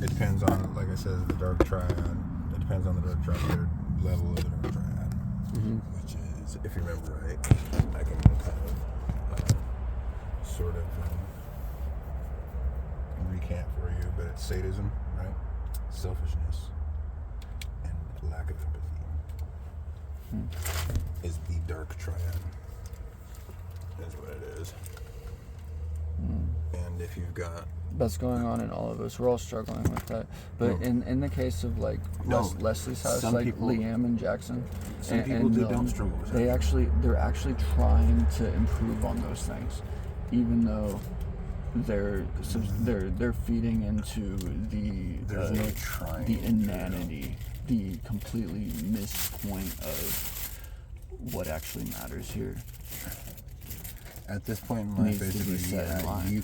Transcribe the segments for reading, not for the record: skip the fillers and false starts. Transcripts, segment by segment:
It depends on, like I said, the dark triad. It depends on the dark triad, the level of the dark triad, which is, if you remember right, I can kind of sort of recant for you, but it's sadism, right? Selfishness and lack of empathy is the dark triad. Is what it is. And if you've got that's going on in all of us, we're all struggling with that. But in the case of like Leslie's house, like people, Liam and Jackson, some people don't struggle with that. They're actually trying to improve on those things, even though they're feeding into the inanity, the completely missed point of what actually matters here. At this point in life, basically, you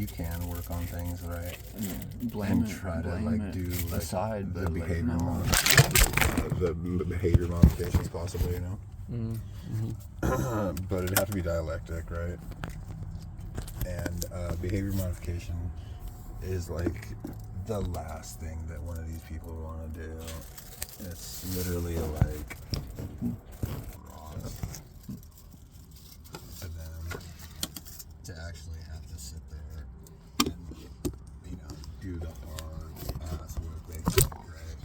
can work on things, right? And try to do like aside, the behavior the behavior modifications possible, you know. But it'd have to be dialectic, right? And behavior modification is like the last thing that one of these people want to do. It's literally like to them to actually have to sit there and, you know, do the hard ass work they do, right?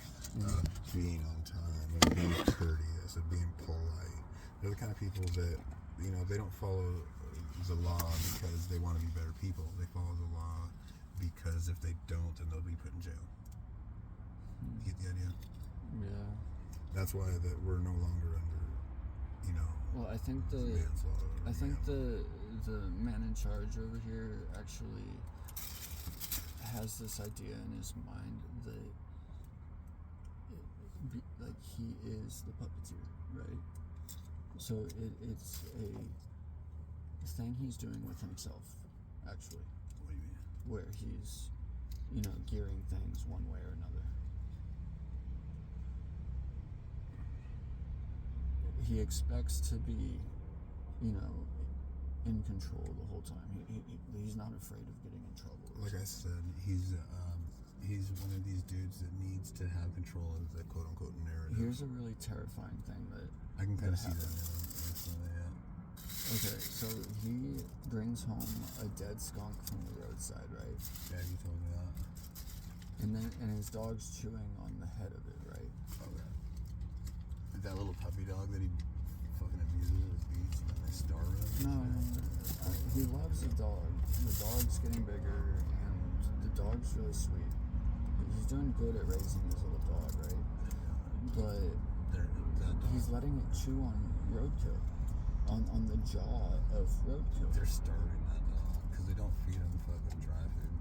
Of being on time, of being courteous, of being polite. They're the kind of people that, you know, they don't follow the law because they want to be better people. They follow the law because if they don't, then they'll be put in jail. You get the idea? Yeah. That's why that we're no longer under, you know. Well, I think the man in charge over here actually has this idea in his mind that like he is the puppeteer, right? So it's a thing he's doing with himself, actually. What do you mean? Where he's, you know, gearing things one way or another. He expects to be, you know, in control the whole time. He's not afraid of getting in trouble. Like I said, he's one of these dudes that needs to have control of the quote-unquote narrative. Here's a really terrifying thing that I can kind of see happens. that now. Yeah. Okay, so he brings home a dead skunk from the roadside, right? Yeah, you told me that. And his dog's chewing on the head of it, right? Okay. That little puppy dog that he fucking abuses or beats and then they starve him? No. He loves the dog. The dog's getting bigger, and the dog's really sweet. He's doing good at raising his little dog, right? But he's letting it chew on roadkill, on the jaw of roadkill. They're starving that dog because they don't feed him fucking dry food.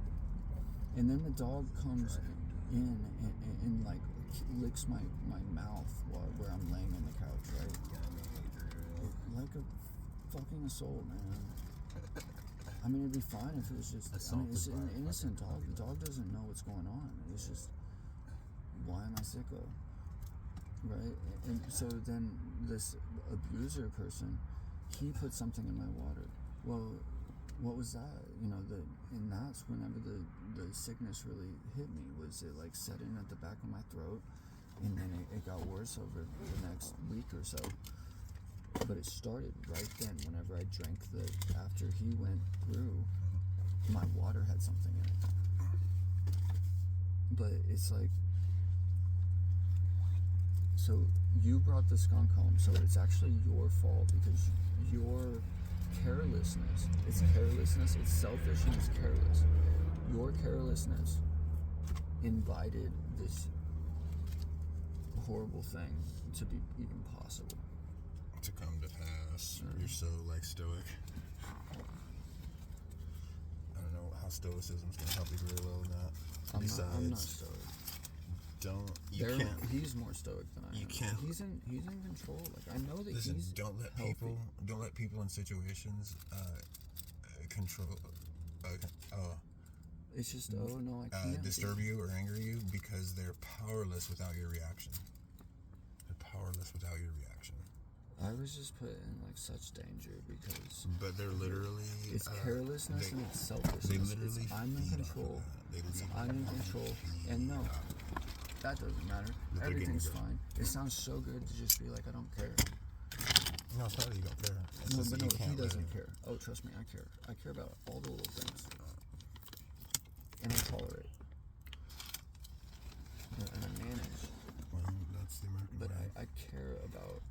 And then the dog comes in and like licks my mouth where I'm laying on the couch, right? Like a fucking assault, man. I mean, it'd be fine if it was just. I mean, it's an innocent dog. The dog doesn't know what's going on. It's just, why am I sicko? Right? And so then this abuser person, he put something in my water. Well, what was that? You know, and that's whenever the sickness really hit me, was it like set in at the back of my throat, and then it got worse over the next week or so. But it started right then whenever I drank after he went through, my water had something in it. But it's like, so you brought the skunk home, so it's actually your fault because your carelessness, it's selfish and it's careless. Your carelessness invited this horrible thing to be even possible. To come to pass. You're so like stoic. I don't know how stoicism's gonna help you very well in that. I'm not stoic. He's more stoic than I am. You can't. He's in control. Like I know that he's don't let people in situations control. It's just no, I can't disturb you or anger you because they're powerless without your reaction. They're powerless without your reaction. I was just put in like such danger because But they're literally. it's carelessness and it's selfishness. It's I'm in control. I'm in control. And no, that doesn't matter. Everything's fine. It sounds so good to just be like, I don't care. No, it's not that you don't care. It's No, just but that no, you can't he let doesn't him. care. Oh, trust me, I care. I care about all the little things. And I tolerate. And I manage. Well, that's the American But way. I care about,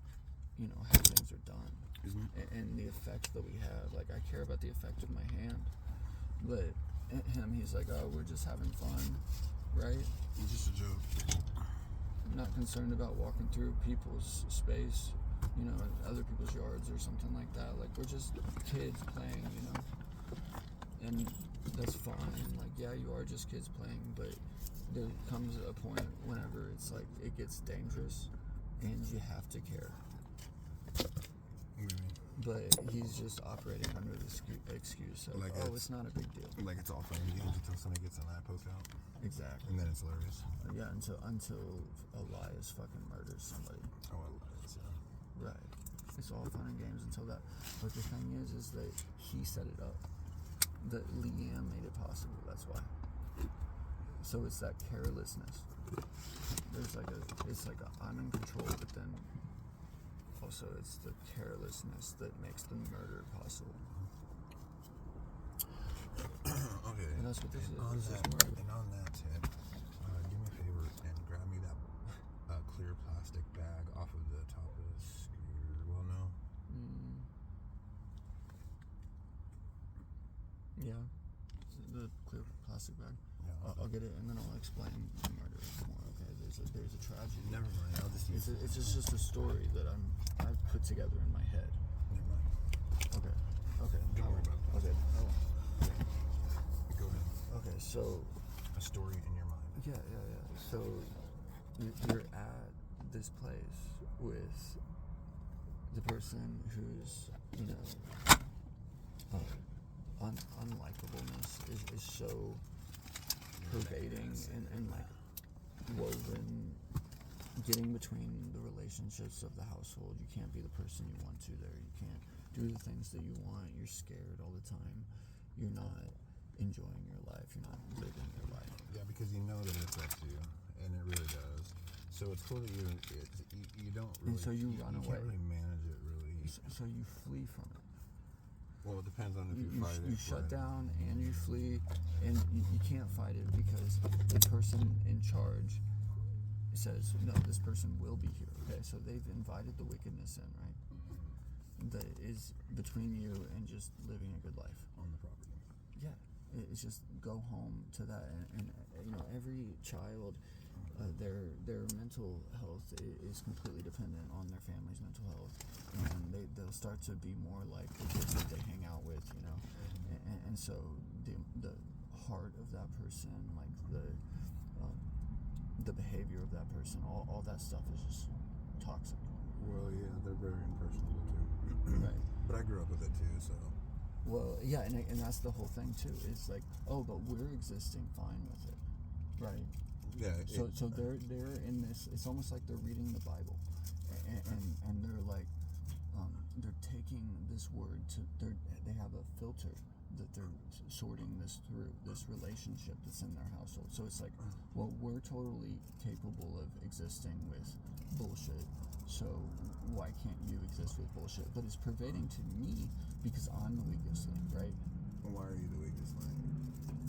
you know, how things are done. Isn't it? And the effect that we have. Like, I care about the effect of my hand. But him, he's like, oh, we're just having fun, right? It's just a joke. Not concerned about walking through people's space, you know, other people's yards or something like that. Like, we're just kids playing, you know? And that's fine. Like, yeah, you are just kids playing, but there comes a point whenever it's like, it gets dangerous and you have to care. But he's just operating under the excuse of, Like it's not a big deal. Like it's all fun and games until somebody gets an eye poked out. Exactly. And then it's hilarious. Yeah, until Elias fucking murders somebody. Oh, I love it. Yeah. Right. It's all fun and games until that. But the thing is that he set it up. That Leanne made it possible. That's why. So it's that carelessness. It's like I'm in control, but then also it's the carelessness that makes the murder possible. Okay. And that's what this is. On This is that, murder. and on that tip, do me a favor and grab me that clear plastic bag off of the top of the scooter. Well, no. Yeah. The clear plastic bag. Yeah, I'll get it and then I'll explain the murder more. Okay. There's a tragedy. Never mind. I'll just use it. It's just a story that I've put together in my head. Never mind. Okay. Don't worry about it. Okay. Go ahead. Okay. So. A story in your mind. Yeah. So you're at this place with the person who's, you know, unlikableness is so pervading and like woven, getting between the relationships of the household. You can't be the person you want to there. You can't do the things that you want. You're scared all the time. You're not enjoying your life. You're not living your life. Yeah, because you know that it affects you, and it really does. So it's cool that you don't really. And so you run away. Can't really manage it, really. So you flee from it. Well, it depends on if you fight it. You shut down and you flee, and you can't fight it because the person in charge says, no, this person will be here. Okay, so they've invited the wickedness in, right? That is between you and just living a good life On the property. Yeah, it's just go home to that, and you know, every child, their mental health is completely dependent on their family's mental health, and they'll start to be more like the kids that they hang out with, you know, and so the heart of that person, like the behavior of that person, all that stuff is just toxic. Well, yeah, they're very impersonable too. Right. But I grew up with it too, so. Well, yeah, and that's the whole thing too. It's like, oh, but we're existing fine with it, right? Yeah. So they're in this. It's almost like they're reading the Bible, and they're like, they're taking this word to. They have a filter that they're sorting this through, this relationship that's in their household. So it's like, well, we're totally capable of existing with bullshit. So why can't you exist with bullshit? But it's pervading to me because I'm the weakest link, right? Why are you the weakest link?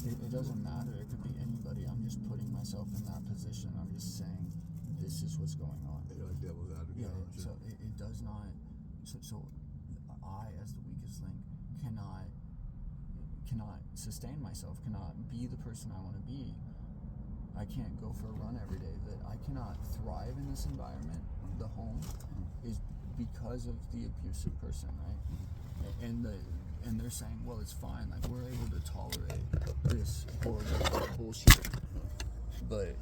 It doesn't matter. It could be anybody. I'm just putting myself in that position. I'm just saying, this is what's going on. You're like devil's advocate. Yeah. aren't you? So it does not. So I, as the weakest link, cannot sustain myself. Cannot be the person I want to be. I can't go for a run every day. That I cannot thrive in this environment. The home is because of the abusive person, right? And they're saying, well, it's fine. Like, we're able to tolerate this horrible bullshit, but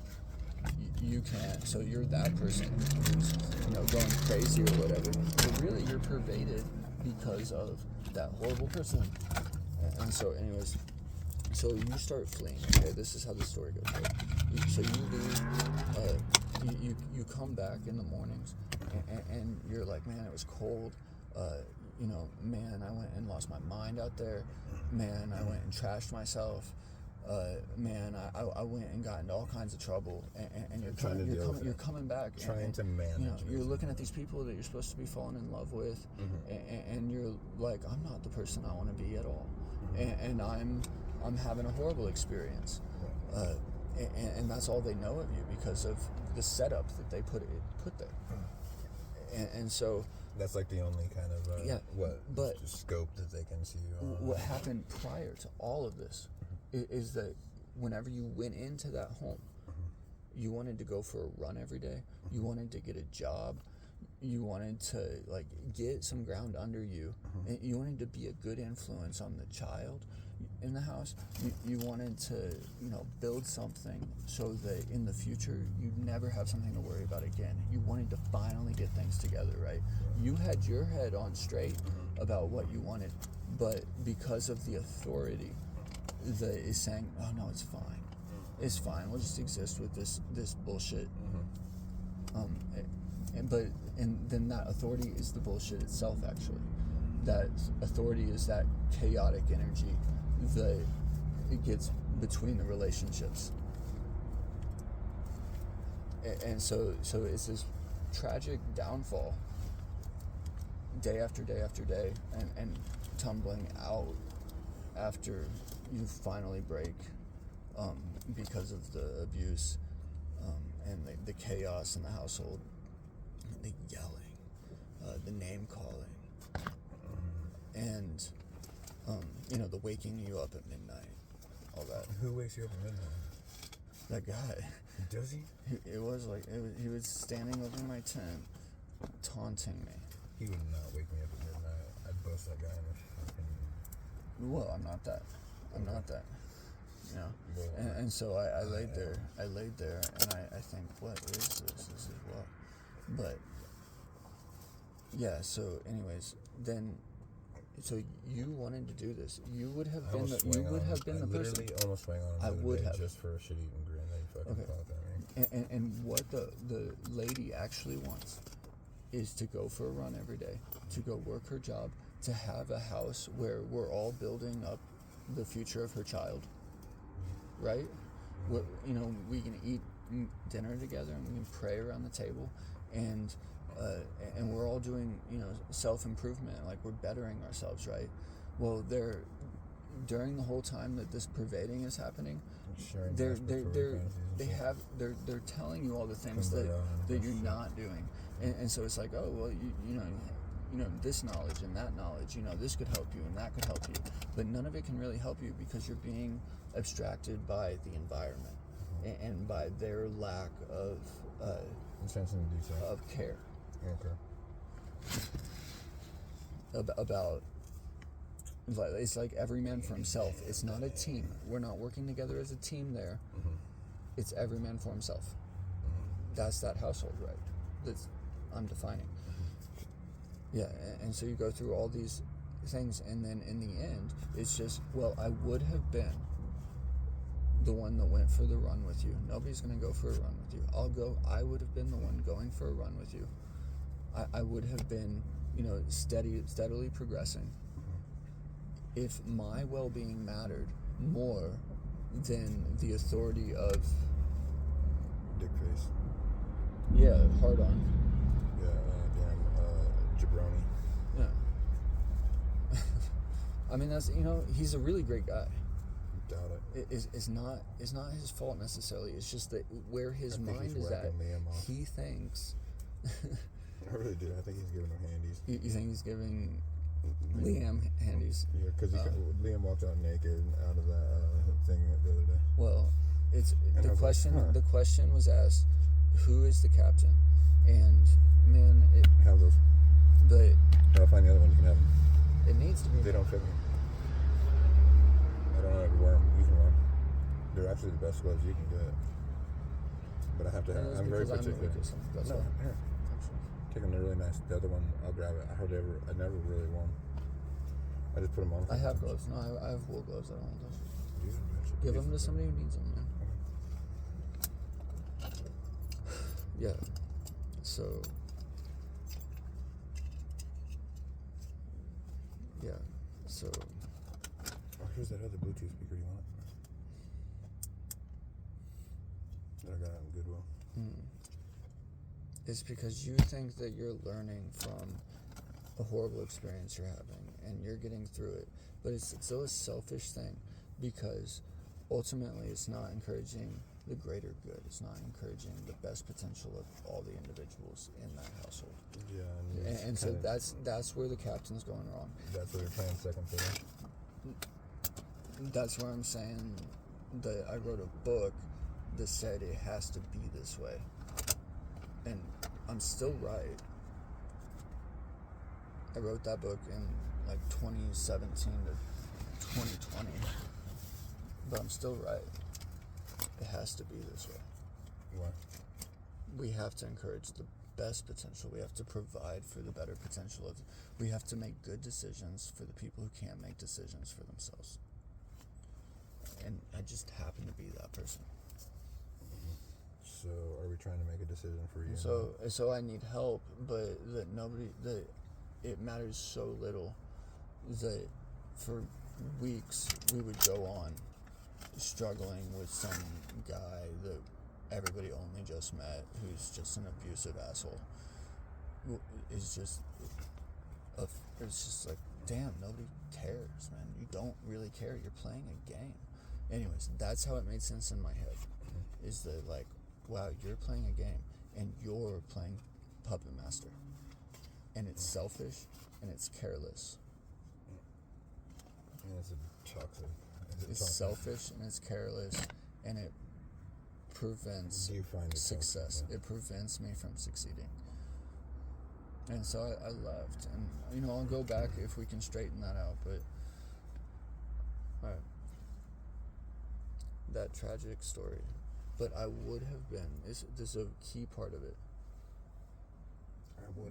you can't. So you're that person who's, you know, going crazy or whatever. But really, you're pervaded because of that horrible person. And so, anyways, so you start fleeing. Okay, this is how the story goes. Right? So you leave. You come back in the mornings, and you're like, man, it was cold. You know, man, I went and lost my mind out there. Man, I went and trashed myself. Man, I went and got into all kinds of trouble. And you're coming back. Trying to manage. You know, you're looking at these people that you're supposed to be falling in love with, and you're like, I'm not the person I want to be at all. And I'm having a horrible experience. And that's all they know of you because of the setup that they put there. And so that's like the only kind of scope that they can see you on. What happened prior to all of this is that whenever you went into that home, you wanted to go for a run every day. You wanted to get a job. You wanted to like get some ground under you. And you wanted to be a good influence on the child in the house. You wanted to, you know, build something so that in the future you'd never have something to worry about again. You wanted to finally get things together, right? You had your head on straight about what you wanted, but because of the authority that is saying, oh no, it's fine. It's fine. We'll just exist with this bullshit. And then that authority is the bullshit itself, actually. That authority is that chaotic energy that it gets between the relationships. And so it's this tragic downfall day after day after day and tumbling out after you finally break because of the abuse and the chaos in the household, the yelling, the name calling, and you know, the waking you up at midnight, all that. Who wakes you up at midnight? That guy. Does he? He was standing over my tent, taunting me. He would not wake me up at midnight. I'd bust that guy in the fucking... Well, I'm not that. You know? Well, and so I laid there. I laid there, and I think, what is this? This is what? But yeah. So, anyways, then. So you wanted to do this. You would have been the person. I literally almost swung on him. I would have. Just for a shit-eating grin that you fucking called at me. And what the lady actually wants is to go for a run every day, to go work her job, to have a house where we're all building up the future of her child, right? You know, we can eat dinner together and we can pray around the table, and we're all doing, you know, self-improvement, like we're bettering ourselves, right? Well, during the whole time that this pervading is happening, they're telling you all the things that you're not doing, and so it's like, oh well, you know this knowledge and that knowledge, you know, this could help you and that could help you, but none of it can really help you because you're being abstracted by the environment and by their lack of care. Okay. About it's like every man for himself. It's not a team. We're not working together as a team there. It's every man for himself. That's that household, right? That's I'm defining. Yeah, and so you go through all these things, and then in the end, it's just, well, I would have been the one that went for the run with you. Nobody's going to go for a run with you. I would have been the one going for a run with you. I would have been, you know, steadily progressing. If my well-being mattered more than the authority of... Dick face. Yeah, hard on. Yeah, jabroni. Yeah. I mean, that's, you know, he's a really great guy. Doubt it. It's not his fault necessarily. It's just that where his mind is at, he thinks... I really do. I think he's giving him handies. You think he's giving Liam handies? Yeah, because Liam walked out naked out of that thing the other day. Well, the question was asked, who is the captain? And man, have those. But I'll find the other one. You can have them. It needs to be. They don't fit me. I don't know how to wear them. You can wear them. They're actually the best gloves you can get. But I have to have. I'm very particular. That's no, here. Take them. They're really nice. The other one, I'll grab it. I never really wore them. I just put them on. I have gloves. No, I have wool gloves. I don't want those. Give them to somebody who needs them, man. Yeah. So, Where's that other Bluetooth speaker? Do you want it? That I got out in Goodwill. It's because you think that you're learning from a horrible experience you're having and you're getting through it, but it's still a selfish thing because ultimately it's not encouraging the greater good. It's not encouraging the best potential of all the individuals in that household. Yeah, And so that's where the captain's going wrong. That's where you're playing second fiddle. That's where I'm saying that I wrote a book that said it has to be this way. And I'm still right. I wrote that book in like 2017 to 2020. But I'm still right. It has to be this way. Why? We have to encourage the best potential. We have to provide for the better potential of. We have to make good decisions for the people who can't make decisions for themselves. And I just happen to be that person. So, are we trying to make a decision for you? So I need help, but that it matters so little that for weeks we would go on struggling with some guy that everybody only just met who's just an abusive asshole. It's just like, damn, nobody cares, man. You don't really care. You're playing a game. Anyways, that's how it made sense in my head. Is that like, wow, you're playing a game and you're playing puppet master. And it's selfish and it's careless. And it's toxic. It's selfish and it's careless and it prevents success. Toxic, yeah. It prevents me from succeeding. And so I left. And, I'll go back if we can straighten that out. But, alright. That tragic story. But I would have been, this is a key part of it.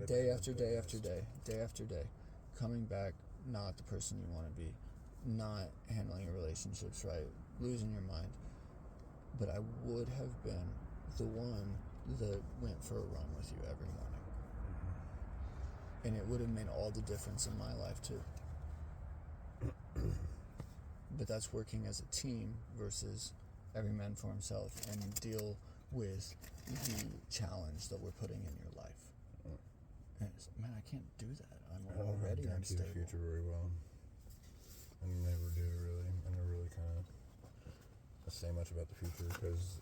Day after day after day, day after day, coming back not the person you want to be, not handling your relationships right, losing your mind. But I would have been the one that went for a run with you every morning. And it would have made all the difference in my life too. But that's working as a team versus every man for himself and deal with the challenge that we're putting in your life. And man, I can't do that. I'm already unstable. The future very well. I never do really. I never really kind of say much about the future because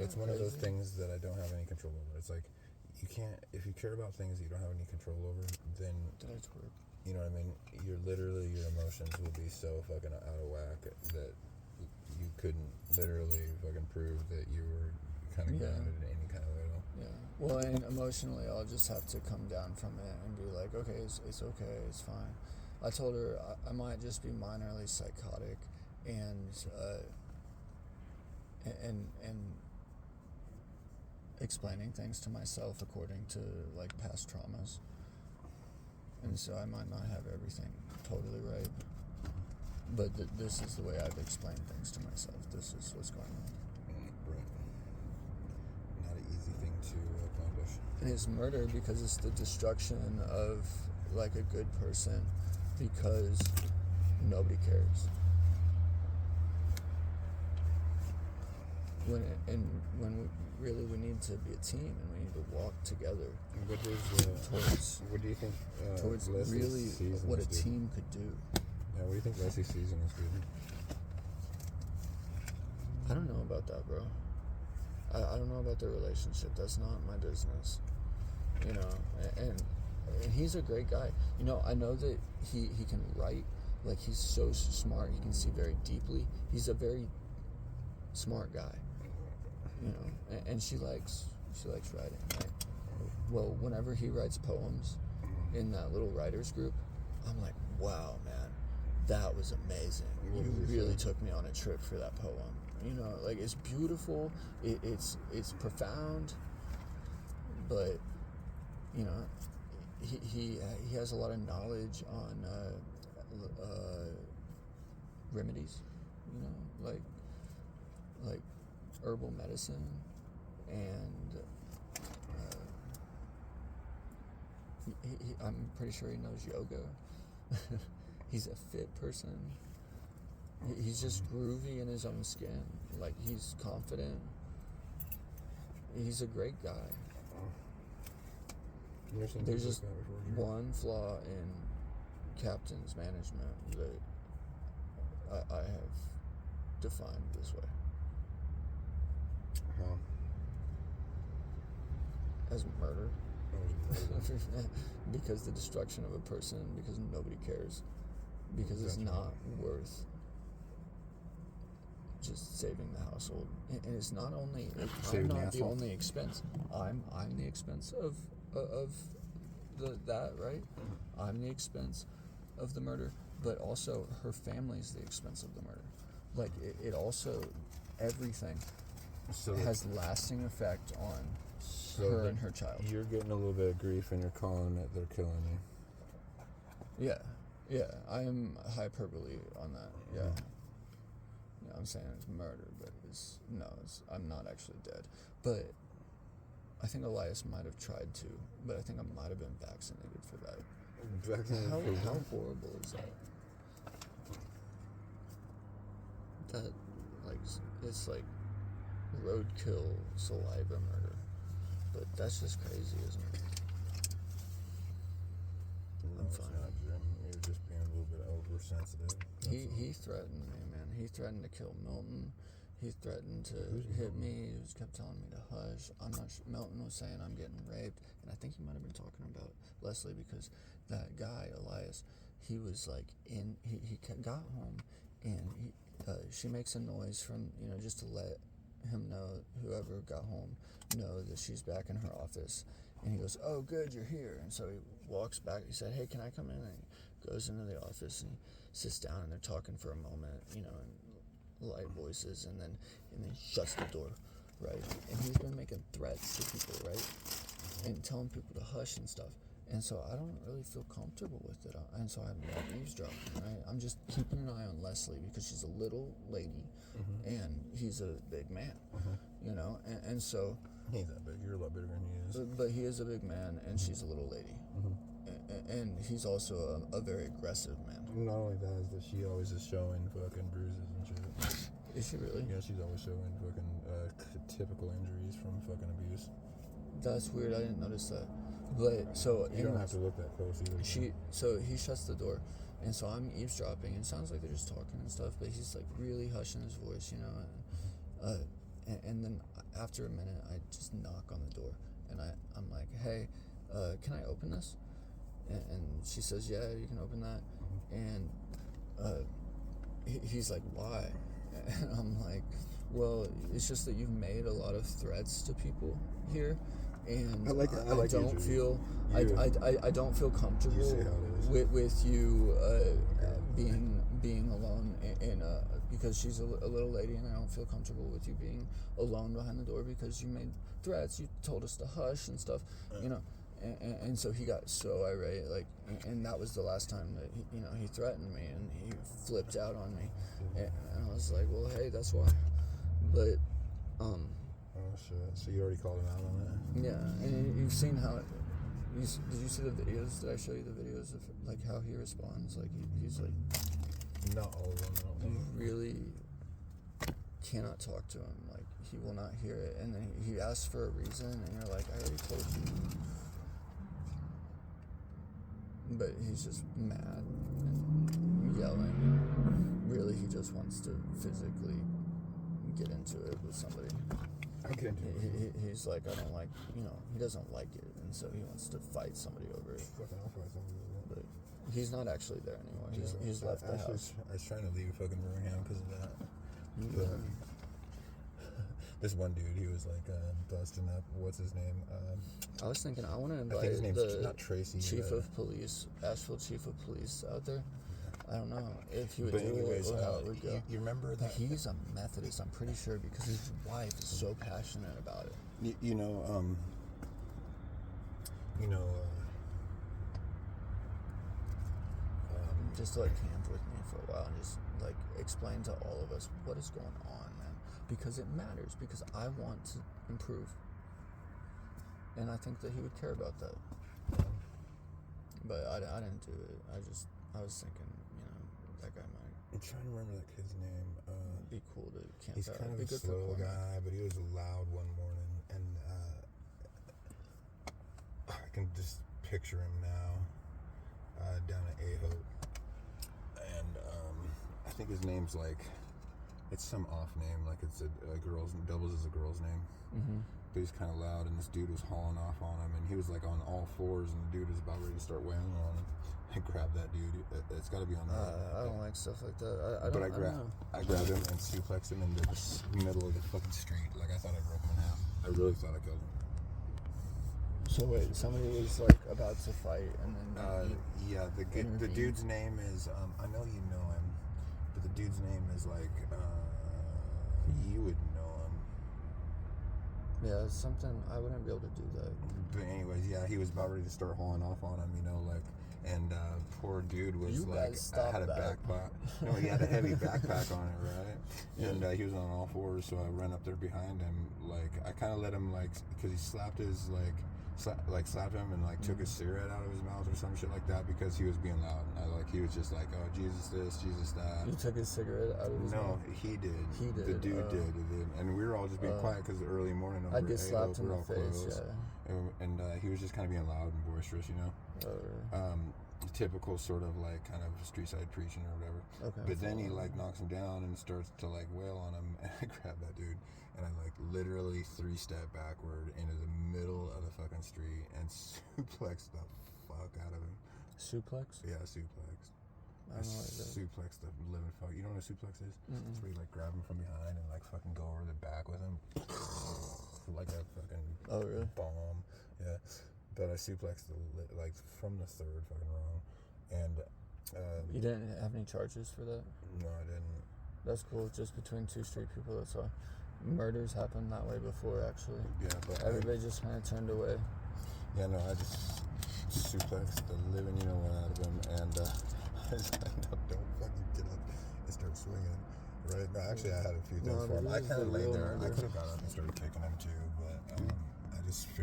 it's one of those things that I don't have any control over. It's like you can't, if you care about things that you don't have any control over, then you know what I mean. Your emotions will be so fucking out of whack that you couldn't literally fucking prove that you were kind of grounded in any kind of way. Yeah. Well, and emotionally, I'll just have to come down from it and be like, okay, it's okay, it's fine. I told her I might just be minorly psychotic and explaining things to myself according to like past traumas. And so I might not have everything totally right. But this is the way I've explained things to myself. This is what's going on. Right. Not an easy thing to accomplish. And it's murder because it's the destruction of like a good person because nobody cares. When we need to be a team and we need to walk together what do you think towards really what a team could do. Yeah, what do you think Leslie's season is good? I don't know about that, bro. I don't know about their relationship. That's not my business. And he's a great guy. I know that he can write. Like, he's so smart. He can see very deeply. He's a very smart guy. And she likes writing, right? Well, whenever he writes poems in that little writers group, I'm like, wow, man, that was amazing. You really took me on a trip for that poem. Like, it's beautiful. It's profound, but he has a lot of knowledge on remedies, like herbal medicine, and I'm pretty sure he knows yoga. He's a fit person. He's just groovy in his own skin. Like, he's confident. He's a great guy. There's just one flaw in Captain's management that I have defined this way. Huh? As murder. Because the destruction of a person, because nobody cares. Because it's not worth just saving the household. And it's not only, I'm not the only expense. I'm the expense of that, right? I'm the expense of the murder, but also her family's the expense of the murder. Like, it also, everything has lasting effect on her and her child. You're getting a little bit of grief and you're calling it they're killing you. Yeah, I am hyperbole on that. Yeah. I'm saying it's murder, but I'm not actually dead. But I think Elias might have tried to, but I think I might have been vaccinated for that. How horrible is that? That, like, it's like roadkill saliva murder. But that's just crazy, isn't it? I'm fine. You're just being a little bit oversensitive. He threatened me, man. He threatened to kill Milton. He threatened to hit me. He just kept telling me to hush. I'm not sure. Milton was saying I'm getting raped, and I think he might have been talking about Leslie, because that guy Elias, he was like he got home, and she makes a noise from just to let him know, whoever got home, know that she's back in her office. And he goes, "Oh, good, you're here." And so he walks back. He said, "Hey, can I come in?" And he goes into the office and he sits down, and they're talking for a moment, in light voices, and then shuts the door, right? And he's been making threats to people, right? And telling people to hush and stuff. And so I don't really feel comfortable with it. And so I'm eavesdropping, right? I'm just keeping an eye on Leslie because she's a little lady, and he's a big man, and so... He's that big. You're a lot bigger than he is. But he is a big man, and she's a little lady. And he's also a very aggressive man. Not only that, is that she always is showing fucking bruises and shit. Is she really? Yeah, she's always showing fucking typical injuries from fucking abuse. That's weird. I didn't notice that. But so you don't have to look that close either. So he shuts the door, and so I'm eavesdropping. And it sounds like they're just talking and stuff, but he's like really hushing his voice, and then after a minute, I just knock on the door, and I'm like, "Hey, can I open this?" And she says, "Yeah, you can open that." And he's like, "Why?" And I'm like, "Well, it's just that you've made a lot of threats to people here, and I don't feel comfortable with you being alone because she's a little lady, and I don't feel comfortable with you being alone behind the door because you made threats. You told us to hush and stuff, And so he got so irate, and that was the last time that he threatened me, and he flipped out on me, and I was like, well, hey, that's why. But oh shit! So you already called him out on it? Yeah, and you've seen how. Did you see the videos? Did I show you the videos of how he responds? He's like. Not all of them. You really cannot talk to him. He will not hear it, and then he asks for a reason, and you're like, I already told you. But he's just mad and yelling. Really, he just wants to physically get into it with somebody. Okay. He's like, I don't like, he doesn't like it, and so he wants to fight somebody over it. Fucking, I'll fight somebody over it. But he's not actually there anymore. He's left the house. I was trying to leave fucking Birmingham because of that. Yeah. This one dude, he was busting up. What's his name? I was thinking I want to invite his name's the not Tracy, chief of police, Asheville chief of police out there. I don't know if he would but do anyways, it or how it would go. You remember that? He's a Methodist, I'm pretty sure, because his wife is so passionate about it. Just camp with me for a while and just explain to all of us what is going on, man, because it matters, because I want to improve, and I think that he would care about that. But I didn't do it. I was thinking, that guy might I'm trying to remember that kid's name. It'd be cool to camp He's out. kind of It'd a be good for slow corner. guy, but he was loud one morning, and I can just picture him now down at A-Hope. And I think his name's like, it's some off name, like it's a girl's, doubles as a girl's name. Mm-hmm. But he's kind of loud, and this dude was hauling off on him, and he was like on all fours, and the dude was about ready to start wailing on him. I grabbed that dude. It's got to be on the. I don't like stuff like that. I But don't know. I grabbed him and suplexed him into the middle of the fucking street. Like I thought I broke him in half. I really thought I killed him. So wait, somebody was like about to fight, and then Yeah, the intervened. dude's name is I know you know him, but the dude's name is like you would know him. Yeah, something I wouldn't be able to do that. But anyways, yeah, he was about ready to start hauling off on him, you know, like, and poor dude was You like, guys stop had a that. backpack. No, he had a heavy backpack on it, right? Yeah. And he was on all fours, so I ran up there behind him, like, I kind of let him, like, because he slapped his, slapped him and, like, took his cigarette out of his mouth or some shit like that because he was being loud. He was just like, oh, Jesus this, Jesus that. You took his cigarette out of his mouth? No, he did. He did. The dude did. And we were all just being quiet because early morning over I get slapped in we're the all face, close. yeah. And he was just kind of being loud and boisterous, you know? Typical sort of like kind of street side preaching or whatever. Okay. But then he like knocks him down and starts to like wail on him, and I grab that dude and I like literally 3-step backward into the middle of the fucking street and suplex the fuck out of him. Suplex? Yeah, suplex. I don't know what that is. Suplex the living fuck. You know what a suplex is? Mm-mm. It's where you like grab him from behind and like fucking go over the back with him, like a fucking bomb. Yeah. But I suplexed like from the third fucking row, and You didn't have any charges for that? no, I didn't. That's cool. Just between two street people, that's all. Murders happened that way before, actually. Yeah, but Everybody just kind of turned away. yeah, no, I just suplexed the living you know one out of him, and I was like, no, don't fucking get up and start swinging. Right? No, actually, I had a few things for him. I kind of laid there. I could have got up and started kicking him too, but I just